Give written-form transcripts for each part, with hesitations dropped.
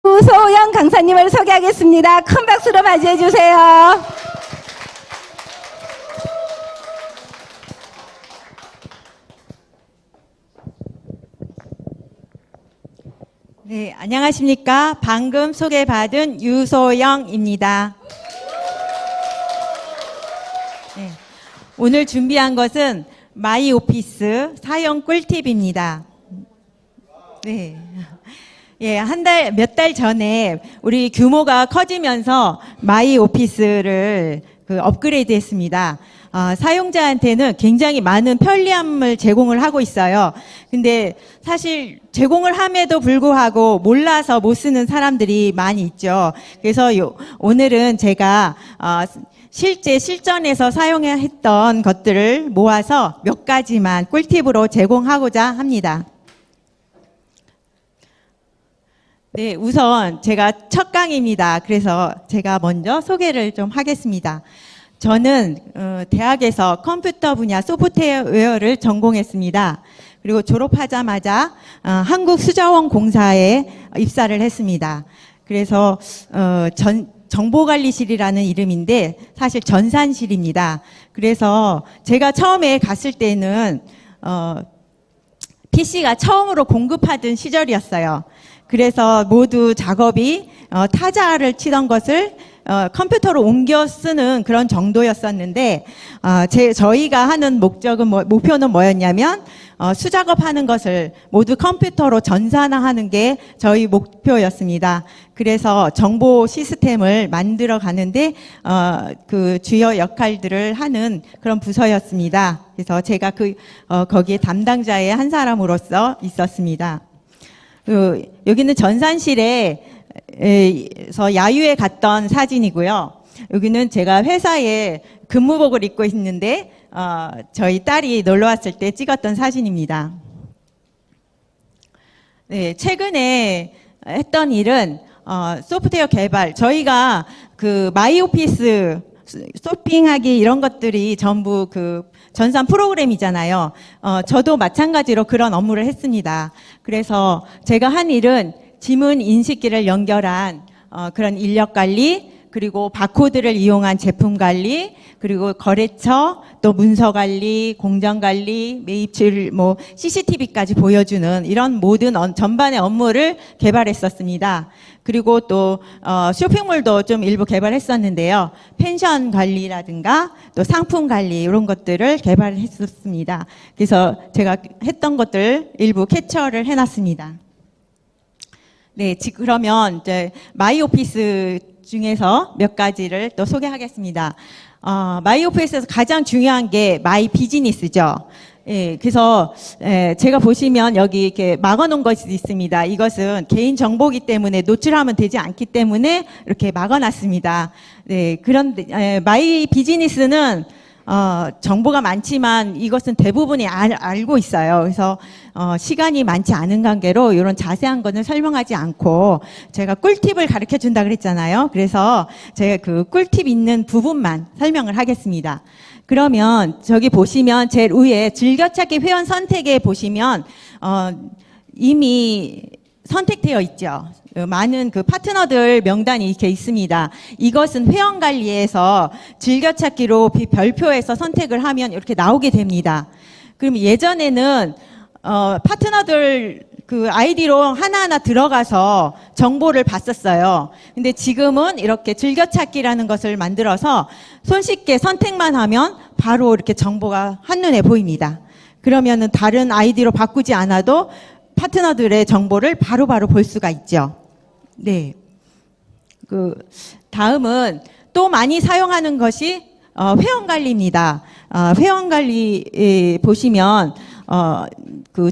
우소영 강사님을 소개하겠습니다. 큰 박수로 맞이해 주세요. 네, 안녕하십니까. 방금 소개받은 유소영입니다. 네, 오늘 준비한 것은 마이오피스 사용 꿀팁입니다. 네. 예, 몇 달 전에 우리 규모가 커지면서 마이오피스를 업그레이드 했습니다. 사용자한테는 굉장히 많은 편리함을 제공을 하고 있어요. 근데 사실 제공을 함에도 불구하고 몰라서 못 쓰는 사람들이 많이 있죠. 그래서 오늘은 제가 실제 실전에서 사용했던 것들을 모아서 몇 가지만 꿀팁으로 제공하고자 합니다. 네, 우선 제가 첫 강의입니다. 그래서 제가 먼저 소개를 좀 하겠습니다. 저는 대학에서 컴퓨터 분야 소프트웨어를 전공했습니다. 그리고 졸업하자마자 한국수자원공사에 입사를 했습니다. 그래서 정보관리실이라는 이름인데 사실 전산실입니다. 그래서 제가 처음에 갔을 때는 PC가 처음으로 공급하던 시절이었어요. 그래서 모두 작업이 타자를 치던 것을 컴퓨터로 옮겨 쓰는 그런 정도였었는데 저희가 하는 목표는 뭐였냐면 수작업하는 것을 모두 컴퓨터로 전산화하는 게 저희 목표였습니다. 그래서 정보 시스템을 만들어 가는데 그 주요 역할들을 하는 그런 부서였습니다. 그래서 제가 거기에 담당자의 한 사람으로서 있었습니다. 여기는 전산실에서 야유회 갔던 사진이고요. 여기는 제가 회사에 근무복을 입고 있는데 저희 딸이 놀러 왔을 때 찍었던 사진입니다. 네, 최근에 했던 일은 소프트웨어 개발. 저희가 마이오피스 쇼핑하기 이런 것들이 전부 전산 프로그램이잖아요. 저도 마찬가지로 그런 업무를 했습니다. 그래서 제가 한 일은 지문 인식기를 연결한 그런 인력 관리, 그리고 바코드를 이용한 제품 관리, 그리고 거래처, 또 문서 관리, 공정 관리, 매입출, CCTV까지 보여주는 이런 모든 전반의 업무를 개발했었습니다. 그리고 또 쇼핑몰도 좀 일부 개발했었는데요. 펜션 관리라든가 또 상품 관리 이런 것들을 개발했었습니다. 그래서 제가 했던 것들 일부 캡처를 해놨습니다. 네, 그러면 이제 마이오피스 중에서 몇 가지를 또 소개하겠습니다. 마이오피스에서 가장 중요한 게 마이 비즈니스죠. 예, 그래서 제가 보시면 여기 이렇게 막아놓은 것이 있습니다. 이것은 개인 정보이기 때문에 노출하면 되지 않기 때문에 이렇게 막아놨습니다. 네, 그런데 마이 비즈니스는 정보가 많지만 이것은 대부분이 알고 있어요. 그래서 시간이 많지 않은 관계로 이런 자세한 거는 설명하지 않고 제가 꿀팁을 가르쳐 준다 그랬잖아요. 그래서 제가 그 꿀팁 있는 부분만 설명을 하겠습니다. 그러면 저기 보시면 제일 위에 즐겨찾기 회원 선택에 보시면 이미 선택되어 있죠. 많은 파트너들 명단이 이렇게 있습니다. 이것은 회원관리에서 즐겨찾기로 별표에서 선택을 하면 이렇게 나오게 됩니다. 그럼 예전에는 파트너들 아이디로 하나하나 들어가서 정보를 봤었어요. 근데 지금은 이렇게 즐겨찾기라는 것을 만들어서 손쉽게 선택만 하면 바로 이렇게 정보가 한눈에 보입니다. 그러면은 다른 아이디로 바꾸지 않아도 파트너들의 정보를 바로바로 볼 수가 있죠. 네. 다음은 또 많이 사용하는 것이 회원관리입니다. 회원관리 보시면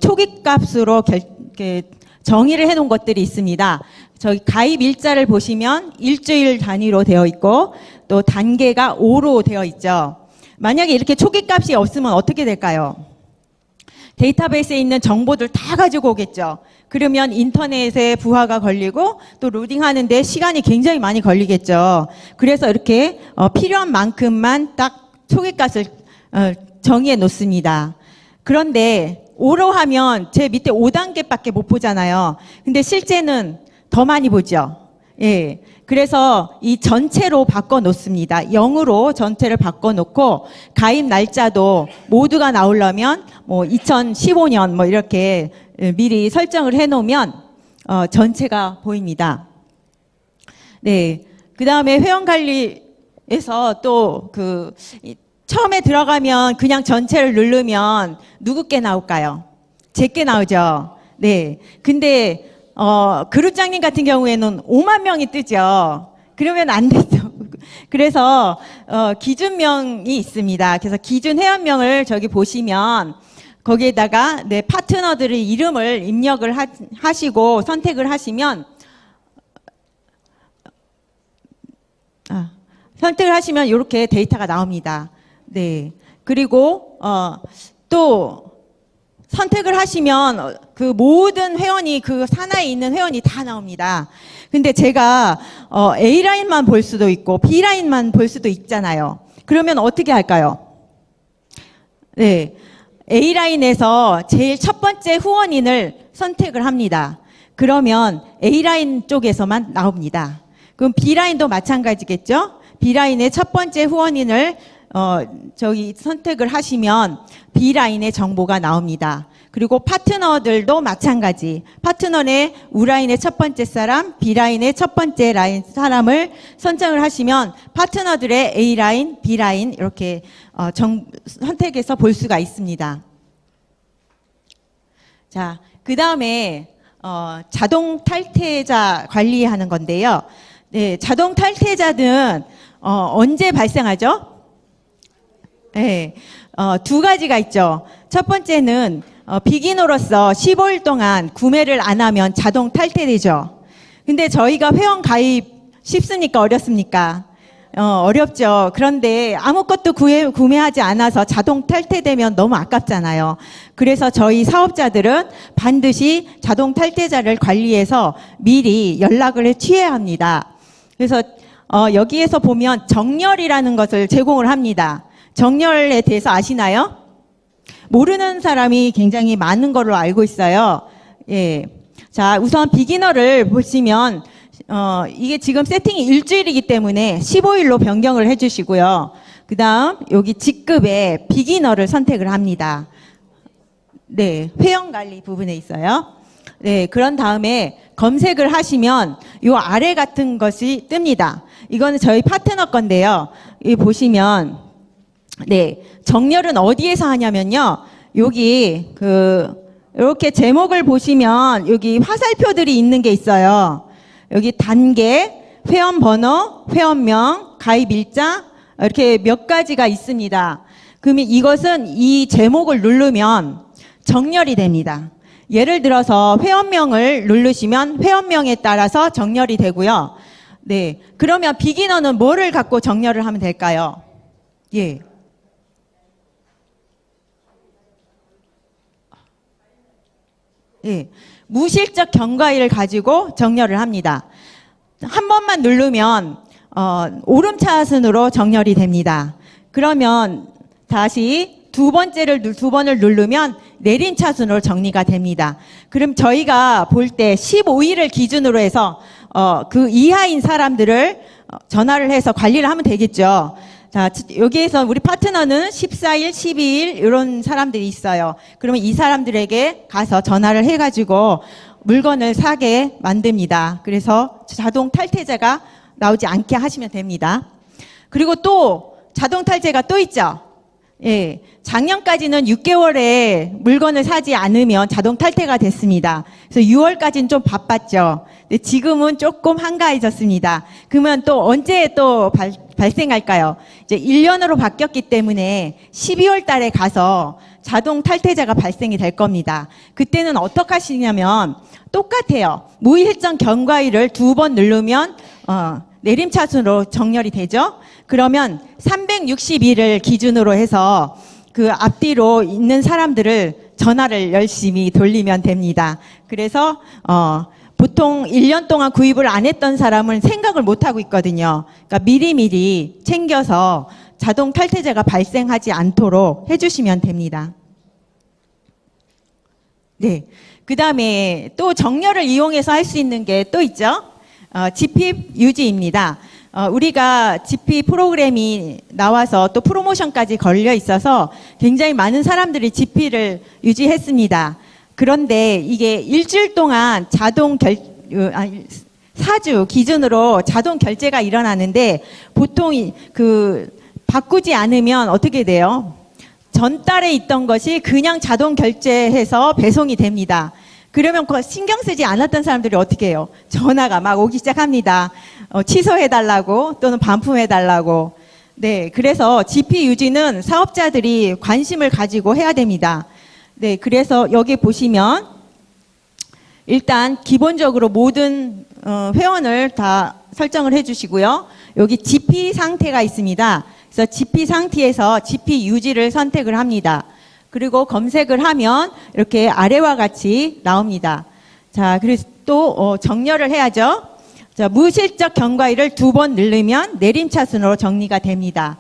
초기 값으로 정의를 해놓은 것들이 있습니다. 저희 가입 일자를 보시면 일주일 단위로 되어 있고 또 단계가 5로 되어 있죠. 만약에 이렇게 초기 값이 없으면 어떻게 될까요? 데이터베이스에 있는 정보들 다 가지고 오겠죠. 그러면 인터넷에 부하가 걸리고 또 로딩하는데 시간이 굉장히 많이 걸리겠죠. 그래서 이렇게 필요한 만큼만 딱 초기값을 정의해 놓습니다. 그런데 5로 하면 제 밑에 5단계밖에 못 보잖아요. 근데 실제는 더 많이 보죠. 예. 그래서 이 전체로 바꿔 놓습니다. 0으로 전체를 바꿔 놓고 가입 날짜도 모두가 나오려면 뭐 2015년 뭐 이렇게 미리 설정을 해 놓으면 전체가 보입니다. 네. 그다음에 회원 관리에서 또 처음에 들어가면 그냥 전체를 누르면 누구께 나올까요? 제게 나오죠. 네. 근데 그룹장님 같은 경우에는 5만 명이 뜨죠. 그러면 안 되죠. 그래서 기준명이 있습니다. 그래서 기준 회원명을 저기 보시면 거기에다가 네, 파트너들의 이름을 입력을 하시고 선택을 하시면 선택을 하시면 이렇게 데이터가 나옵니다. 네. 그리고 또 선택을 하시면 그 모든 회원이 그 산하에 있는 회원이 다 나옵니다. 근데 제가 A라인만 볼 수도 있고 B라인만 볼 수도 있잖아요. 그러면 어떻게 할까요? 네. A라인에서 제일 첫 번째 후원인을 선택을 합니다. 그러면 A라인 쪽에서만 나옵니다. 그럼 B라인도 마찬가지겠죠? B라인의 첫 번째 후원인을 저기 선택을 하시면 B라인의 정보가 나옵니다. 그리고 파트너들도 마찬가지. 파트너의 U라인의 첫 번째 사람, B라인의 첫 번째 라인 사람을 선정을 하시면 파트너들의 A라인, B라인 이렇게 선택해서 볼 수가 있습니다. 자, 그 다음에 자동 탈퇴자 관리하는 건데요. 네, 자동 탈퇴자는 언제 발생하죠? 네, 두 가지가 있죠. 첫 번째는 비기너로서 15일 동안 구매를 안 하면 자동 탈퇴되죠. 근데 저희가 회원 가입 쉽습니까? 어렵습니까? 어렵죠. 그런데 아무것도 구매하지 않아서 자동 탈퇴되면 너무 아깝잖아요. 그래서 저희 사업자들은 반드시 자동 탈퇴자를 관리해서 미리 연락을 취해야 합니다. 그래서 여기에서 보면 정렬이라는 것을 제공을 합니다. 정렬에 대해서 아시나요? 모르는 사람이 굉장히 많은 걸로 알고 있어요. 예. 자, 우선 비기너를 보시면 이게 지금 세팅이 일주일이기 때문에 15일로 변경을 해주시고요. 그 다음 여기 직급에 비기너를 선택을 합니다. 네, 회원관리 부분에 있어요. 네, 그런 다음에 검색을 하시면 이 아래 같은 것이 뜹니다. 이거는 저희 파트너 건데요. 이 보시면 네, 정렬은 어디에서 하냐면요. 여기 이렇게 제목을 보시면 여기 화살표들이 있는 게 있어요. 여기 단계, 회원 번호, 회원명, 가입 일자 이렇게 몇 가지가 있습니다. 그러면 이것은 이 제목을 누르면 정렬이 됩니다. 예를 들어서 회원명을 누르시면 회원명에 따라서 정렬이 되고요. 네, 그러면 비기너는 뭐를 갖고 정렬을 하면 될까요? 예. 예, 무실적 경과일을 가지고 정렬을 합니다. 한 번만 누르면 오름차순으로 정렬이 됩니다. 그러면 다시 두 번을 누르면 내림차순으로 정리가 됩니다. 그럼 저희가 볼 때 15일을 기준으로 해서 그 이하인 사람들을 전화를 해서 관리를 하면 되겠죠. 자, 여기에서 우리 파트너는 14일, 12일 이런 사람들이 있어요. 그러면 이 사람들에게 가서 전화를 해가지고 물건을 사게 만듭니다. 그래서 자동 탈퇴자가 나오지 않게 하시면 됩니다. 그리고 또 자동 탈퇴가 또 있죠. 예, 작년까지는 6개월에 물건을 사지 않으면 자동 탈퇴가 됐습니다. 그래서 6월까지는 좀 바빴죠. 근데 지금은 조금 한가해졌습니다. 그러면 또 언제 또 발생할까요? 이제 1년으로 바뀌었기 때문에 12월 달에 가서 자동 탈퇴자가 발생이 될 겁니다. 그때는 어떻게 하시냐면 똑같아요. 무일정 경과일을 2번 누르면 내림차순으로 정렬이 되죠. 그러면 360일을 기준으로 해서 그 앞뒤로 있는 사람들을 전화를 열심히 돌리면 됩니다. 그래서 보통 1년 동안 구입을 안 했던 사람은 생각을 못 하고 있거든요. 그러니까 미리미리 챙겨서 자동 탈퇴자가 발생하지 않도록 해주시면 됩니다. 네. 그 다음에 또 정렬을 이용해서 할 수 있는 게 또 있죠. GP 유지입니다. 우리가 GP 프로그램이 나와서 또 프로모션까지 걸려 있어서 굉장히 많은 사람들이 GP를 유지했습니다. 그런데 이게 일주일 동안 사주 기준으로 자동 결제가 일어나는데 보통 바꾸지 않으면 어떻게 돼요? 전달에 있던 것이 그냥 자동 결제해서 배송이 됩니다. 그러면 신경 쓰지 않았던 사람들이 어떻게 해요? 전화가 막 오기 시작합니다. 취소해달라고 또는 반품해달라고. 네, 그래서 GP 유지는 사업자들이 관심을 가지고 해야 됩니다. 네, 그래서 여기 보시면 일단 기본적으로 모든 회원을 다 설정을 해주시고요. 여기 GP 상태가 있습니다. 그래서 GP 상태에서 GP 유지를 선택을 합니다. 그리고 검색을 하면 이렇게 아래와 같이 나옵니다. 자, 그래서 또 정렬을 해야죠. 자, 무실적 경과일을 2번 누르면 내림차순으로 정리가 됩니다.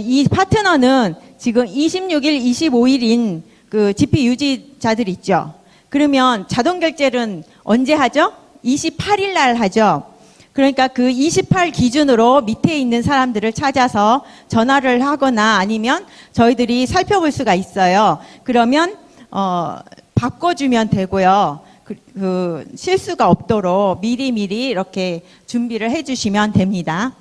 이 파트너는 지금 26일, 25일인 그 GP 유지자들 있죠. 그러면 자동 결제는 언제 하죠? 28일 날 하죠. 그러니까 그 28 기준으로 밑에 있는 사람들을 찾아서 전화를 하거나 아니면 저희들이 살펴볼 수가 있어요. 그러면 바꿔주면 되고요. 실수가 없도록 미리미리 이렇게 준비를 해주시면 됩니다.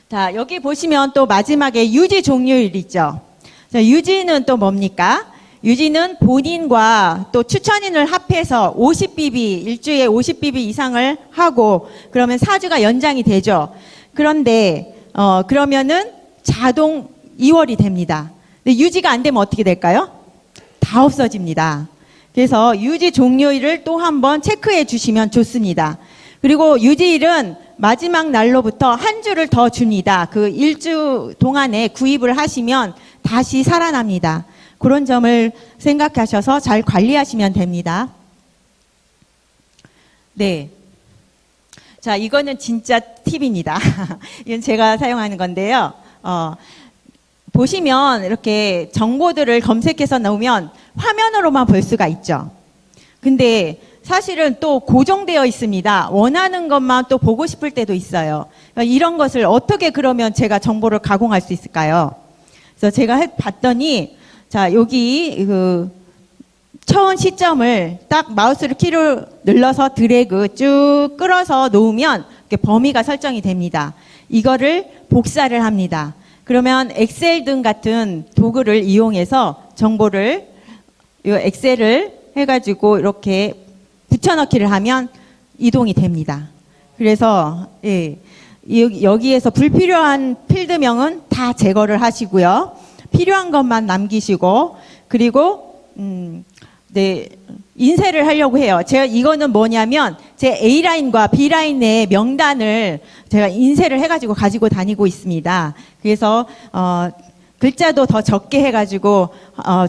자, 여기 보시면 또 마지막에 유지 종료일 있죠. 자, 유지는 또 뭡니까? 유지는 본인과 또 추천인을 합해서 50BB, 일주일에 50BB 이상을 하고 그러면 4주가 연장이 되죠. 그런데 그러면은 자동 2월이 됩니다. 근데 유지가 안 되면 어떻게 될까요? 다 없어집니다. 그래서 유지 종료일을 또 한번 체크해 주시면 좋습니다. 그리고 유지일은 마지막 날로부터 한 주를 더 줍니다. 그 1주 동안에 구입을 하시면 다시 살아납니다. 그런 점을 생각하셔서 잘 관리하시면 됩니다. 네. 자, 이거는 진짜 팁입니다. 이건 제가 사용하는 건데요. 보시면 이렇게 정보들을 검색해서 넣으면 화면으로만 볼 수가 있죠. 근데 사실은 또 고정되어 있습니다. 원하는 것만 또 보고 싶을 때도 있어요. 그러니까 이런 것을 어떻게 그러면 제가 정보를 가공할 수 있을까요? 그래서 제가 봤더니 자, 여기 처음 시점을 딱 마우스를 키로 눌러서 드래그 쭉 끌어서 놓으면 이렇게 범위가 설정이 됩니다. 이거를 복사를 합니다. 그러면 엑셀 등 같은 도구를 이용해서 정보를 이 엑셀을 해가지고 이렇게 붙여넣기를 하면 이동이 됩니다. 그래서 예, 여기에서 불필요한 필드명은 다 제거를 하시고요. 필요한 것만 남기시고 그리고 네, 인쇄를 하려고 해요. 제가 이거는 뭐냐면 제 A라인과 B라인의 명단을 제가 인쇄를 해가지고 가지고 다니고 있습니다. 그래서 글자도 더 적게 해가지고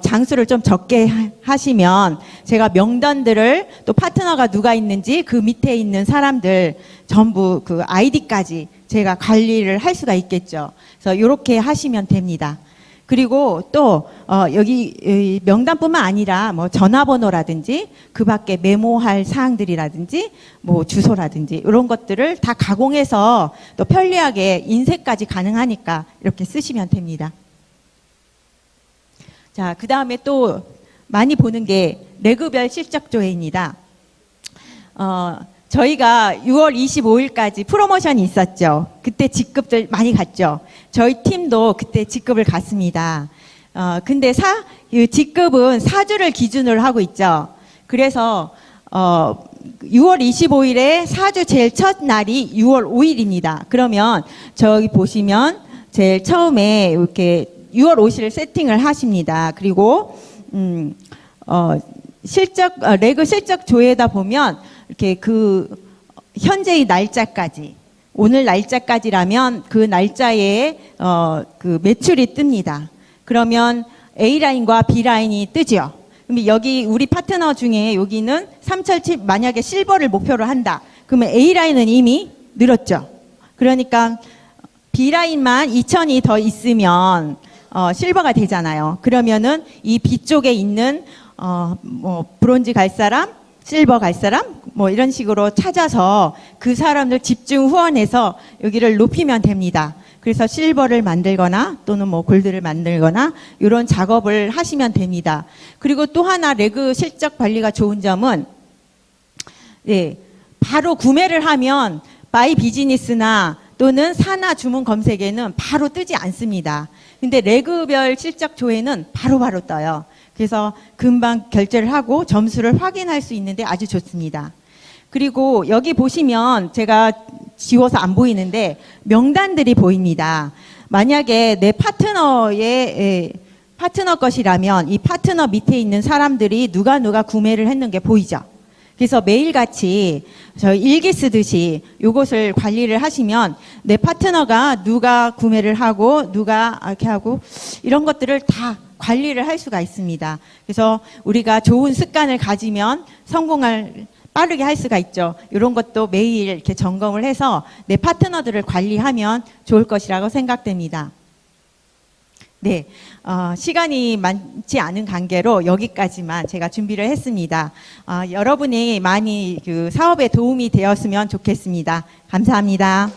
장수를 좀 적게 하시면 제가 명단들을 또 파트너가 누가 있는지 그 밑에 있는 사람들 전부 그 아이디까지 제가 관리를 할 수가 있겠죠. 그래서 이렇게 하시면 됩니다. 그리고 또 여기 명단뿐만 아니라 뭐 전화번호라든지 그 밖에 메모할 사항들이라든지 뭐 주소라든지 이런 것들을 다 가공해서 또 편리하게 인쇄까지 가능하니까 이렇게 쓰시면 됩니다. 자, 그 다음에 또 많이 보는 게 레그별 실적 조회입니다. 저희가 6월 25일까지 프로모션이 있었죠. 그때 직급들 많이 갔죠. 저희 팀도 그때 직급을 갔습니다. 근데 직급은 4주를 기준으로 하고 있죠. 그래서 6월 25일에 4주 제일 첫 날이 6월 5일입니다. 그러면 저기 보시면 제일 처음에 이렇게 6월 5일 세팅을 하십니다. 그리고 레그 실적 조회다 보면 이렇게 현재의 날짜까지 오늘 날짜까지라면 그 날짜에 그 매출이 뜹니다. 그러면 A라인과 B라인이 뜨죠. 그럼 여기 우리 파트너 중에 여기는 3,700 만약에 실버를 목표로 한다. 그러면 A라인은 이미 늘었죠. 그러니까 B라인만 2,000이 더 있으면 실버가 되잖아요. 그러면은 이 B 쪽에 있는 브론즈 갈 사람, 실버 갈 사람, 뭐 이런 식으로 찾아서 그 사람들 집중 후원해서 여기를 높이면 됩니다. 그래서 실버를 만들거나 또는 뭐 골드를 만들거나 이런 작업을 하시면 됩니다. 그리고 또 하나 레그 실적 관리가 좋은 점은 네, 바로 구매를 하면 마이 비즈니스나 또는 산하 주문 검색에는 바로 뜨지 않습니다. 근데 레그별 실적 조회는 바로바로 떠요. 그래서 금방 결제를 하고 점수를 확인할 수 있는데 아주 좋습니다. 그리고 여기 보시면 제가 지워서 안 보이는데 명단들이 보입니다. 만약에 내 파트너의 파트너 것이라면 이 파트너 밑에 있는 사람들이 누가 구매를 했는 게 보이죠. 그래서 매일같이 저 일기 쓰듯이 이것을 관리를 하시면 내 파트너가 누가 구매를 하고 누가 이렇게 하고 이런 것들을 다 관리를 할 수가 있습니다. 그래서 우리가 좋은 습관을 가지면 성공을 빠르게 할 수가 있죠. 이런 것도 매일 이렇게 점검을 해서 내 파트너들을 관리하면 좋을 것이라고 생각됩니다. 네, 시간이 많지 않은 관계로 여기까지만 제가 준비를 했습니다. 여러분이 많이 그 사업에 도움이 되었으면 좋겠습니다. 감사합니다.